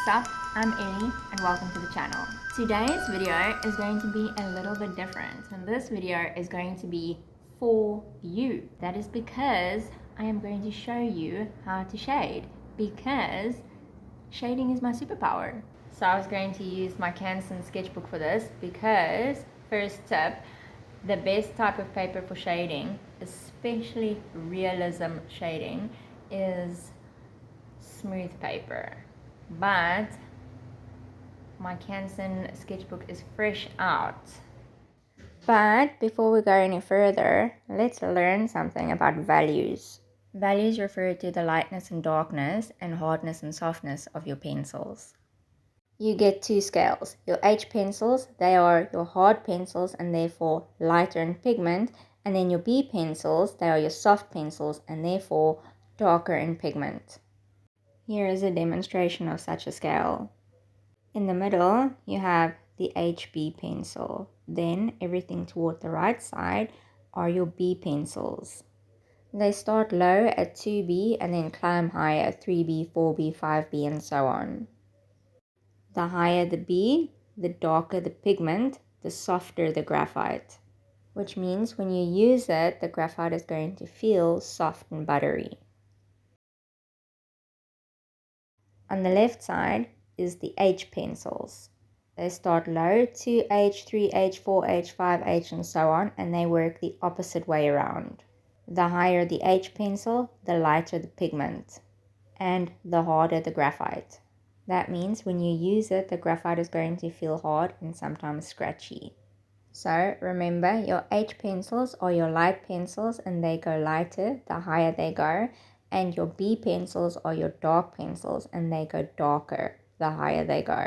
What's up? I'm Ellie and welcome to the channel. Today's video is going to be a little bit different, and this video is going to be for you. That is because I am going to show you how to shade, because shading is my superpower. So I was going to use my Canson sketchbook for this because, first tip, the best type of paper for shading, especially realism shading, is smooth paper. But my Canson sketchbook is fresh out. But before we go any further, let's learn something about values. Values refer to the lightness and darkness and hardness and softness of your pencils. You get two scales. Your H pencils, they are your hard pencils and therefore lighter in pigment, and then your B pencils, they are your soft pencils and therefore darker in pigment. Here is a demonstration of such a scale. In the middle, you have the HB pencil. Then everything toward the right side are your B pencils. They start low at 2B and then climb high at 3B, 4B, 5B, and so on. The higher the B, the darker the pigment, the softer the graphite. Which means when you use it, the graphite is going to feel soft and buttery. On the left side is the H pencils. They start low, 2H, 3H, 4H, 5H, and so on, and they work the opposite way around. The higher the H pencil, the lighter the pigment, and the harder the graphite. That means when you use it, the graphite is going to feel hard and sometimes scratchy. So remember, your H pencils are your light pencils and they go lighter the higher they go, and your B pencils are your dark pencils and they go darker the higher they go.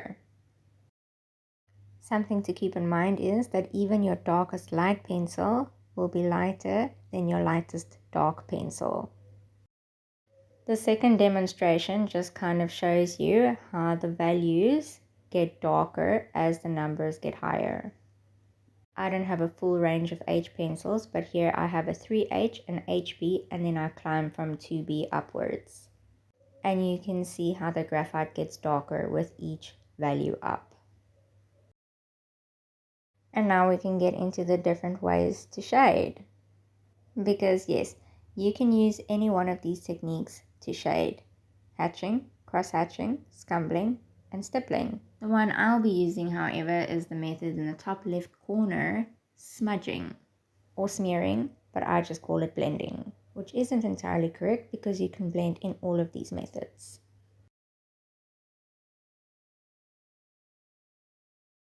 Something to keep in mind is that even your darkest light pencil will be lighter than your lightest dark pencil. The second demonstration just kind of shows you how the values get darker as the numbers get higher. I don't have a full range of H pencils, but here I have a 3H, an HB, and then I climb from 2B upwards. And you can see how the graphite gets darker with each value up. And now we can get into the different ways to shade. Because yes, you can use any one of these techniques to shade. Hatching, cross-hatching, scumbling, and stippling. The one I'll be using, however, is the method in the top left corner, smudging or smearing, but I just call it blending, which isn't entirely correct because you can blend in all of these methods.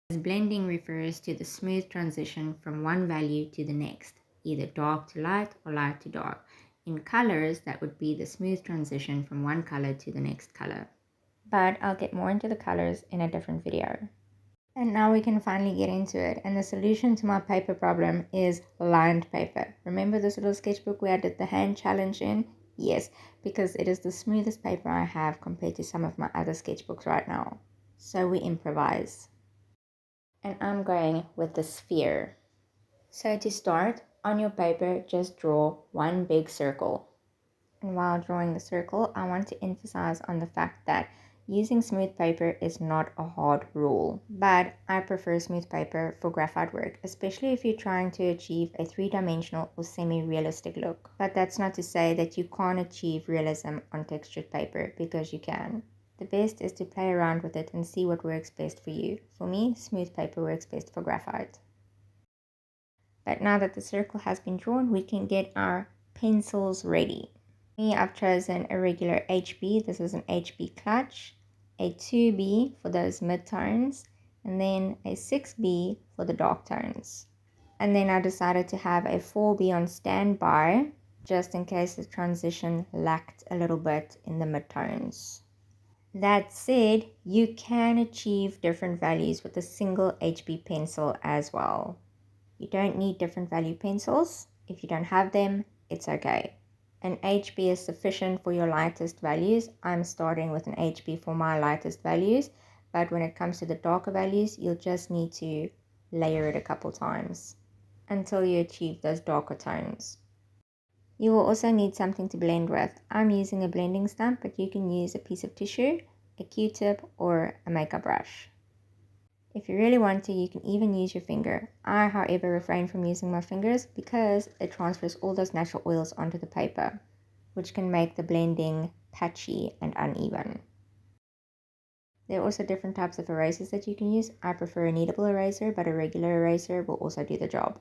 Blending refers to the smooth transition from one value to the next, either dark to light or light to dark. In colors, that would be the smooth transition from one color to the next color. But I'll get more into the colors in a different video. And now we can finally get into it. And the solution to my paper problem is lined paper. Remember this little sketchbook where I did the hand challenge in? Yes, because it is the smoothest paper I have compared to some of my other sketchbooks right now. So we improvise. And I'm going with the sphere. So to start, on your paper, just draw one big circle. And while drawing the circle, I want to emphasize on the fact that using smooth paper is not a hard rule, but I prefer smooth paper for graphite work, especially if you're trying to achieve a three-dimensional or semi-realistic look. But that's not to say that you can't achieve realism on textured paper, because you can. The best is to play around with it and see what works best for you. For me, smooth paper works best for graphite. But now that the circle has been drawn, we can get our pencils ready. I've chosen a regular HB. This is an HB clutch, a 2B for those mid-tones, and then a 6B for the dark tones. And then I decided to have a 4B on standby, just in case the transition lacked a little bit in the mid-tones. That said, you can achieve different values with a single HB pencil as well. You don't need different value pencils. If you don't have them, it's okay. An HB is sufficient for your lightest values. I'm starting with an HB for my lightest values, but when it comes to the darker values, you'll just need to layer it a couple times until you achieve those darker tones. You will also need something to blend with. I'm using a blending stump, but you can use a piece of tissue a Q-tip, or a makeup brush. If you really want to, you can even use your finger. I, however, refrain from using my fingers because it transfers all those natural oils onto the paper, which can make the blending patchy and uneven. There are also different types of erasers that you can use. I prefer a kneadable eraser, but a regular eraser will also do the job.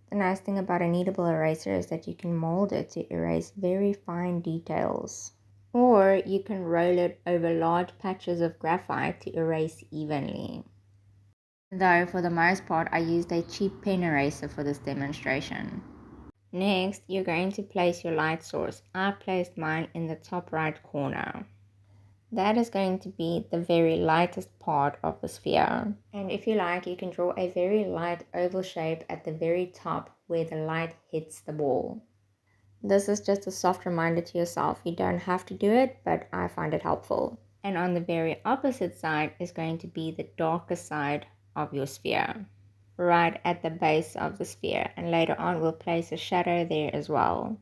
The nice thing about a kneadable eraser is that you can mold it to erase very fine details. Or you can roll it over large patches of graphite to erase evenly. Though for the most part I used a cheap pen eraser for this demonstration. Next, you're going to place your light source. I placed mine in the top right corner. That is going to be the very lightest part of the sphere. And if you like, you can draw a very light oval shape at the very top where the light hits the ball. This is just a soft reminder to yourself. You don't have to do it, but I find it helpful. And on the very opposite side is going to be the darker side of your sphere, right at the base of the sphere. And later on, we'll place a shadow there as well.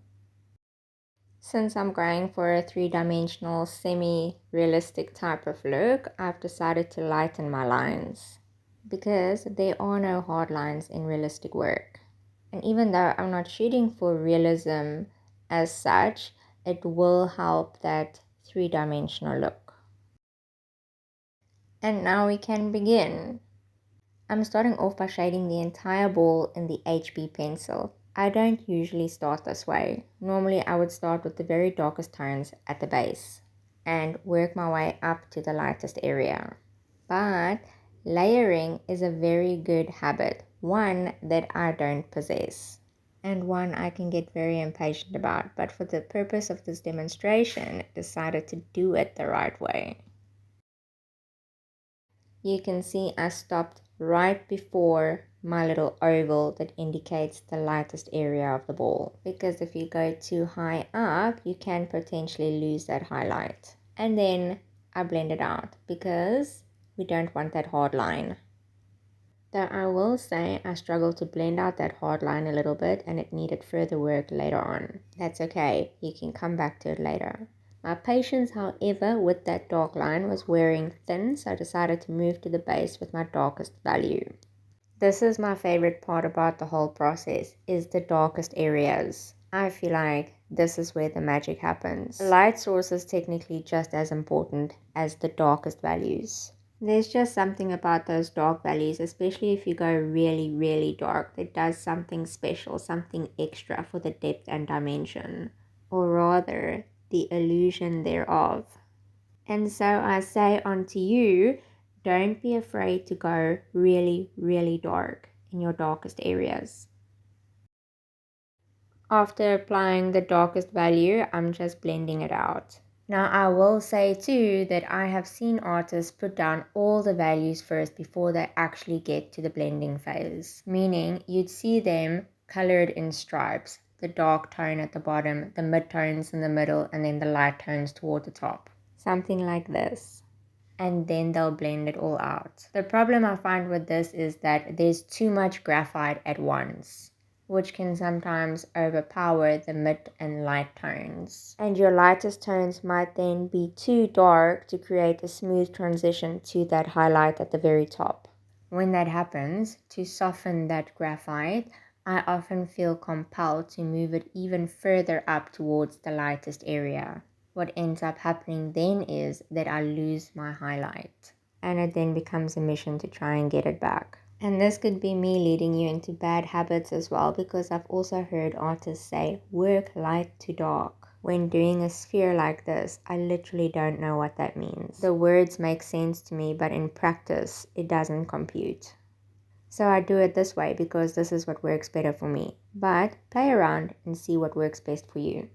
Since I'm going for a three-dimensional, semi-realistic type of look, I've decided to lighten my lines because there are no hard lines in realistic work. And even though I'm not shooting for realism as such, it will help that three-dimensional look. And now we can begin. I'm starting off by shading the entire ball in the HB pencil. I don't usually start this way. Normally I would start with the very darkest tones at the base and work my way up to the lightest area. But layering is a very good habit, one that I don't possess, and one I can get very impatient about, but for the purpose of this demonstration, decided to do it the right way. You can see I stopped right before my little oval that indicates the lightest area of the ball, because if you go too high up, you can potentially lose that highlight. And then I blend it out because we don't want that hard line. Though I will say I struggled to blend out that hard line a little bit and it needed further work later on. That's okay, you can come back to it later. My patience, however, with that dark line was wearing thin, so I decided to move to the base with my darkest value. This is my favorite part about the whole process, is the darkest areas. I feel like this is where the magic happens. Light source is technically just as important as the darkest values. There's just something about those dark values, especially if you go really, really dark, that does something special, something extra for the depth and dimension, or rather, the illusion thereof. And so I say unto you, don't be afraid to go really, really dark in your darkest areas. After applying the darkest value, I'm just blending it out. Now I will say too that I have seen artists put down all the values first before they actually get to the blending phase. Meaning you'd see them colored in stripes, the dark tone at the bottom, the mid-tones in the middle, and then the light tones toward the top. Something like this. And then they'll blend it all out. The problem I find with this is that there's too much graphite at once, which can sometimes overpower the mid and light tones. And your lightest tones might then be too dark to create a smooth transition to that highlight at the very top. When that happens, to soften that graphite, I often feel compelled to move it even further up towards the lightest area. What ends up happening then is that I lose my highlight, and it then becomes a mission to try and get it back. And this could be me leading you into bad habits as well, because I've also heard artists say, work light to dark. When doing a sphere like this, I literally don't know what that means. The words make sense to me, but in practice, it doesn't compute. So I do it this way because this is what works better for me. But play around and see what works best for you.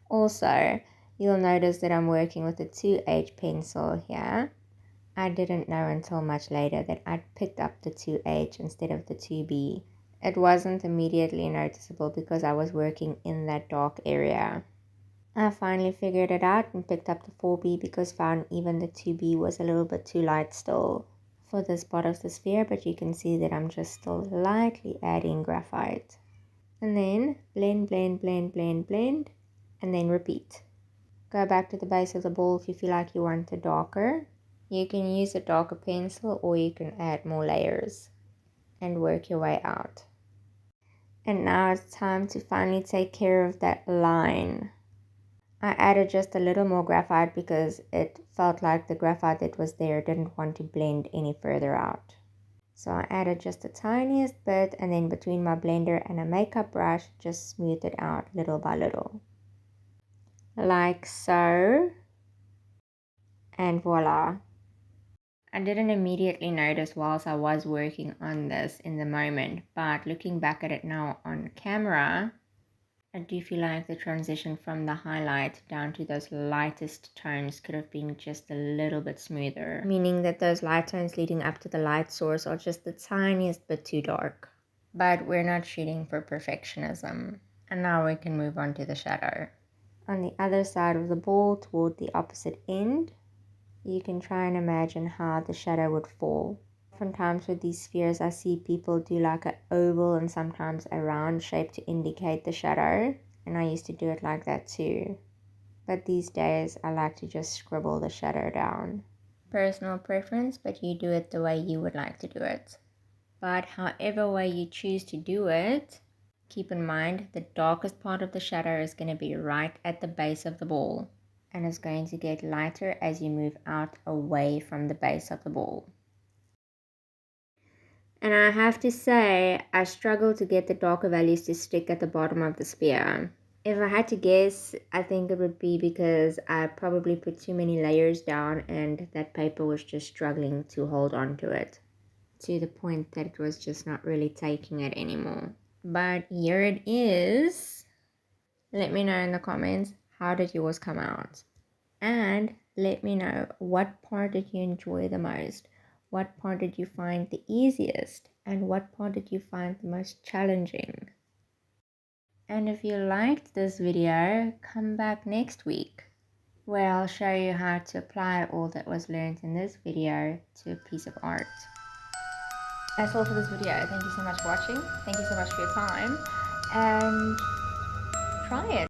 Also, you'll notice that I'm working with a 2H pencil here. I didn't know until much later that I'd picked up the 2H instead of the 2B. It wasn't immediately noticeable because I was working in that dark area. I finally figured it out and picked up the 4B because found even the 2B was a little bit too light still for this part of the sphere, but you can see that I'm just still lightly adding graphite. And then blend, blend, blend, blend, blend, and then repeat. Go back to the base of the ball if you feel like you want it darker. You can use a darker pencil or you can add more layers and work your way out. And now it's time to finally take care of that line. I added just a little more graphite because it felt like the graphite that was there didn't want to blend any further out. So I added just the tiniest bit, and then between my blender and a makeup brush, just smooth it out little by little. Like so. And voila. I didn't immediately notice whilst I was working on this in the moment, but looking back at it now on camera, I do feel like the transition from the highlight down to those lightest tones could have been just a little bit smoother. Meaning that those light tones leading up to the light source are just the tiniest bit too dark. But we're not shooting for perfectionism. And now we can move on to the shadow. On the other side of the ball, toward the opposite end, you can try and imagine how the shadow would fall. Oftentimes with these spheres, I see people do like an oval and sometimes a round shape to indicate the shadow. And I used to do it like that too. But these days, I like to just scribble the shadow down. Personal preference, but you do it the way you would like to do it. But however way you choose to do it, keep in mind the darkest part of the shadow is going to be right at the base of the ball. And it's going to get lighter as you move out away from the base of the ball. And I have to say, I struggle to get the darker values to stick at the bottom of the sphere. If I had to guess, I think it would be because I probably put too many layers down and that paper was just struggling to hold on to it. To the point that it was just not really taking it anymore. But here it is. Let me know in the comments, how did yours come out? And let me know, what part did you enjoy the most? What part did you find the easiest? And what part did you find the most challenging? And if you liked this video, come back next week, where I'll show you how to apply all that was learned in this video to a piece of art. That's all for this video. Thank you so much for watching. Thank you so much for your time. And try it.